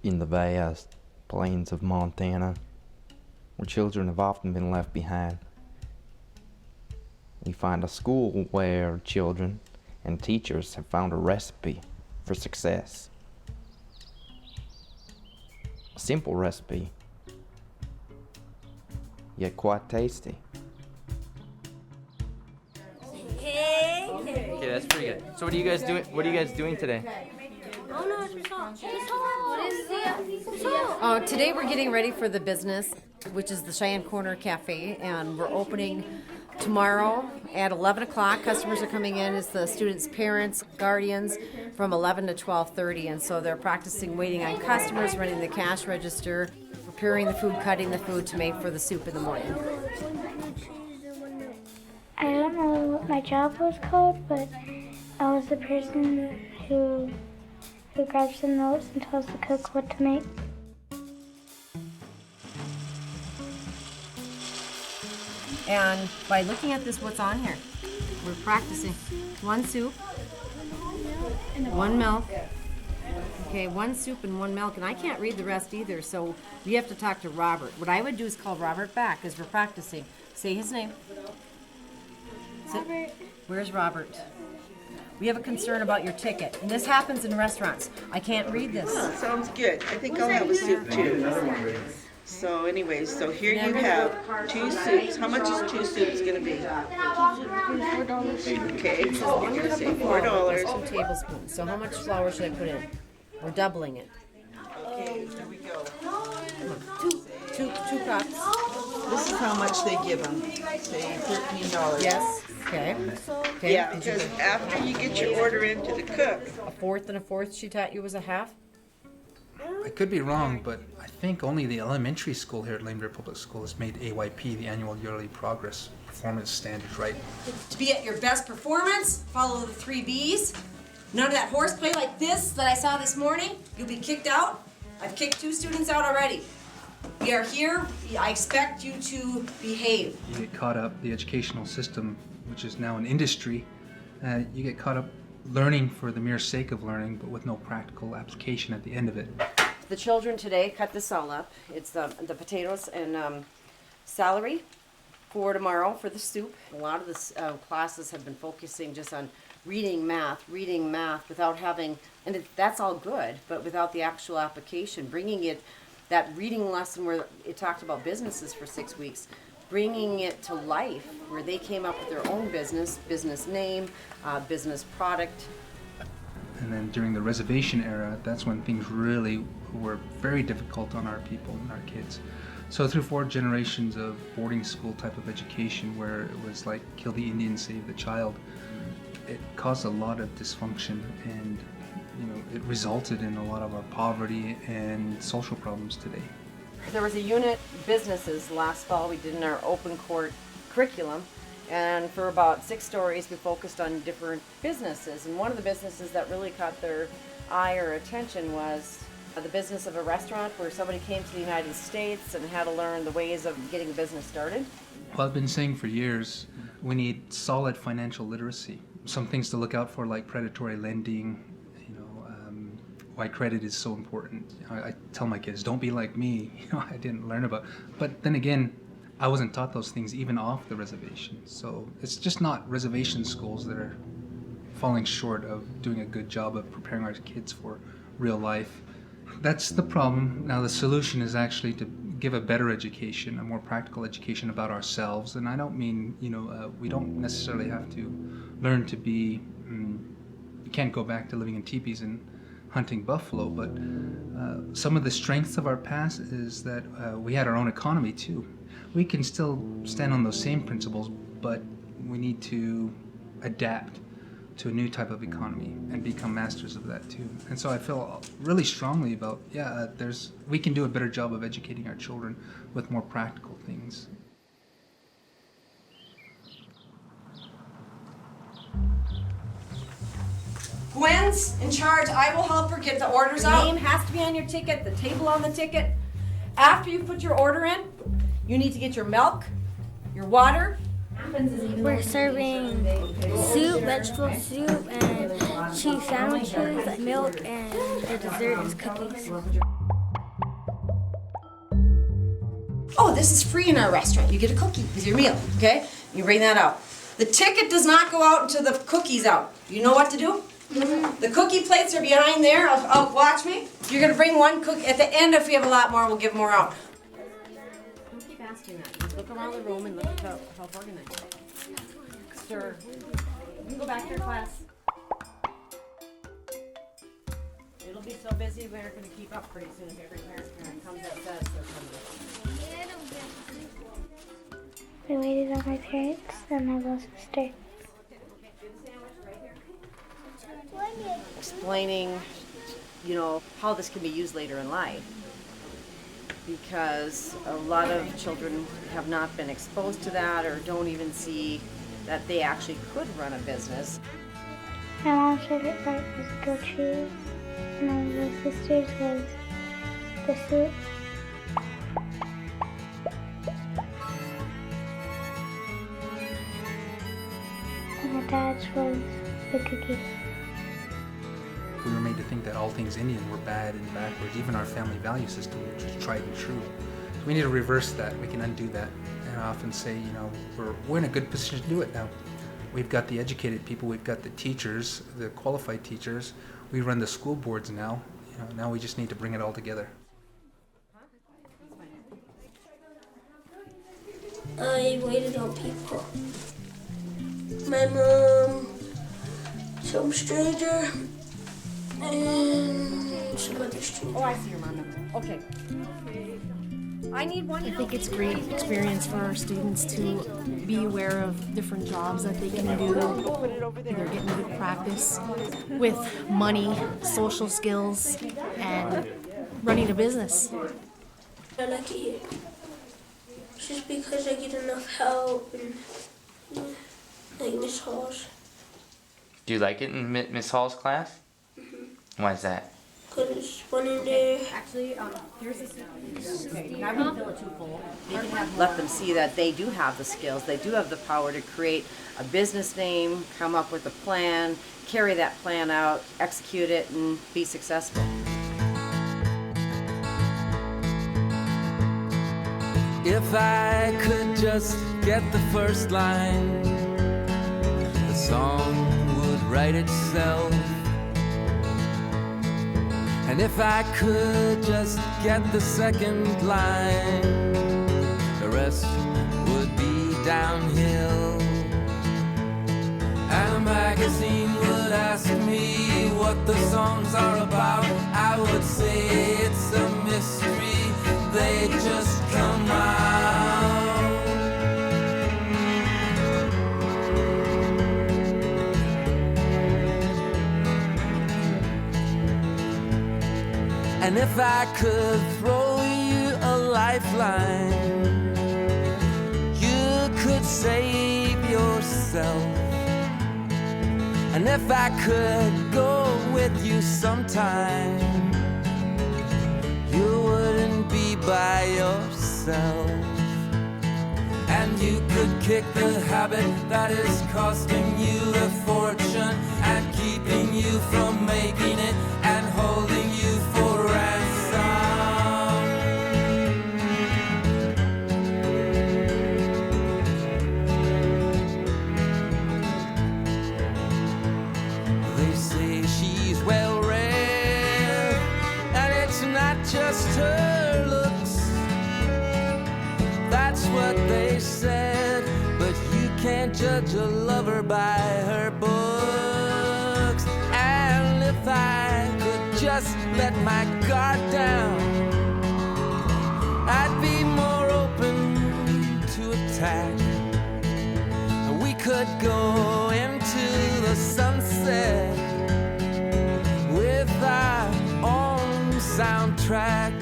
in the vast plains of Montana, where children have often been left behind. We find a school where children and teachers have found a recipe for success. A simple recipe, yet quite tasty. Okay, that's pretty good. So what are you guys doing? What are you guys doing today? Oh, today we're getting ready for the business, which is the Cheyenne Corner Cafe, and we're opening tomorrow at 11 o'clock. Customers are coming in as the students' parents, guardians, from 11 to 12:30, and so they're practicing waiting on customers, running the cash register, preparing the food, cutting the food to make for the soup in the morning. I don't know what my job was called, but I was the person who grabs the notes and tells the cook what to make. And by looking at this, what's on here? We're practicing one soup, one milk. Okay, one soup and one milk, and I can't read the rest either, so we have to talk to Robert. What I would do is call Robert back as we're practicing. Say his name. Robert. Where's Robert? We have a concern about your ticket, and this happens in restaurants. I can't read this. Sounds good. I think I'll have a soup too. So anyways, so here you have 2 soups. How much is 2 soups going to be? $4. Okay, One so you're going to cup say of flour, $4. that's 2 tablespoons. So how much flour should I put in? We're doubling it. Okay, here we go. Two cups. This is how much they give them. Say $13. Yes. Okay. Okay. Yeah, because after you get your order into the cook, A fourth and a fourth. She taught you was a half. I could be wrong, but I think only the elementary school here at Lane River Public School has made AYP, the Annual Yearly Progress Performance Standards, right? To be at your best performance, follow the 3 B's. None of that horseplay like this that I saw this morning. You'll be kicked out. I've kicked 2 students out already. We are here. I expect you to behave. You get caught up, the educational system, which is now an industry, you get caught up learning for the mere sake of learning, but with no practical application at the end of it. The children today cut this all up. It's the potatoes and celery for tomorrow for the soup. A lot of the classes have been focusing just on reading math without having, and that's all good, but without the actual application, bringing it, that reading lesson where it talked about businesses for 6 weeks, bringing it to life where they came up with their own business name, business product. And then during the reservation era, that's when things really were very difficult on our people and our kids. So through 4 generations of boarding school type of education where it was like kill the Indian, save the child, it caused a lot of dysfunction, and it resulted in a lot of our poverty and social problems today. There was a unit, businesses, last fall we did in our open court curriculum, and for about 6 stories we focused on different businesses, and one of the businesses that really caught their eye or attention was the business of a restaurant where somebody came to the United States and had to learn the ways of getting a business started. Well, I've been saying for years, we need solid financial literacy. Some things to look out for, like predatory lending, why credit is so important. I tell my kids, don't be like me. I didn't learn about. But then again, I wasn't taught those things even off the reservation. So it's just not reservation schools that are falling short of doing a good job of preparing our kids for real life. That's the problem. Now the solution is actually to give a better education, a more practical education about ourselves. And I don't mean, we don't necessarily have to learn to be, you can't go back to living in teepees and hunting buffalo, but some of the strengths of our past is that we had our own economy too. We can still stand on those same principles, but we need to adapt to a new type of economy and become masters of that too. And so I feel really strongly about, we can do a better job of educating our children with more practical things. Gwen's in charge. I will help her get the orders out. Your name has to be on your ticket, the table on the ticket. After you put your order in, you need to get your milk, your water. We're serving soup, vegetable soup, and cheese sandwiches, milk, and the dessert is cookies. oh, this is free in our restaurant. You get a cookie with your meal, okay? You bring that out. The ticket does not go out until the cookie's out. You know what to do? The cookie plates are behind there. Watch me. You're gonna bring one cookie. At the end, if we have a lot more, we'll give more out. Don't keep asking that. Just look around the room and look at how organized. Sir, you can go back to your class. It'll be so busy, we're gonna keep up pretty soon if every parent comes that says they're coming. We waited on my parents and my little sister. Explaining, you know, how this can be used later in life. Because a lot of children have not been exposed to that or don't even see that they actually could run a business. My mom's favorite part was go choose. And my little sister's was the soup. And my dad's was the cookies. We were made to think that all things Indian were bad and backwards, even our family value system, which was tried and true. So we need to reverse that. We can undo that. And I often say, you know, we're in a good position to do it now. We've got the educated people, we've got the teachers, the qualified teachers. We run the school boards now. You know, now we just need to bring it all together. I waited on people. My mom, some stranger, and some other stranger. Oh, I see your mom now. Okay. I need one. I think it's a great experience for our students to be aware of different jobs that they can do. They're getting good practice with money, social skills, and running a business. I like it here. Just because I get enough help and like Miss Hall's. Do you like it in Miss Hall's class? Why is that? Because it's fun in there. Actually, here's this. Okay, I won't fill it too full. Let them see that they do have the skills. They do have the power to create a business name, come up with a plan, carry that plan out, execute it, and be successful. If I could just get the first line, the song would write itself. And if I could just get the second line, the rest would be downhill. And a magazine would ask me what the songs are about. I would say it's a mystery, they just come out. And if I could throw you a lifeline, you could save yourself. And if I could go with you sometime, you wouldn't be by yourself. And you could kick the habit that is costing you a fortune and keeping you from making it and holding you for ransom. They say she's well read, and it's not just her looks. That's what they said, but you can't judge a lover by her books. And if I could just let my guard down, I'd be more open to attack. We could go into the sunset with our own soundtrack.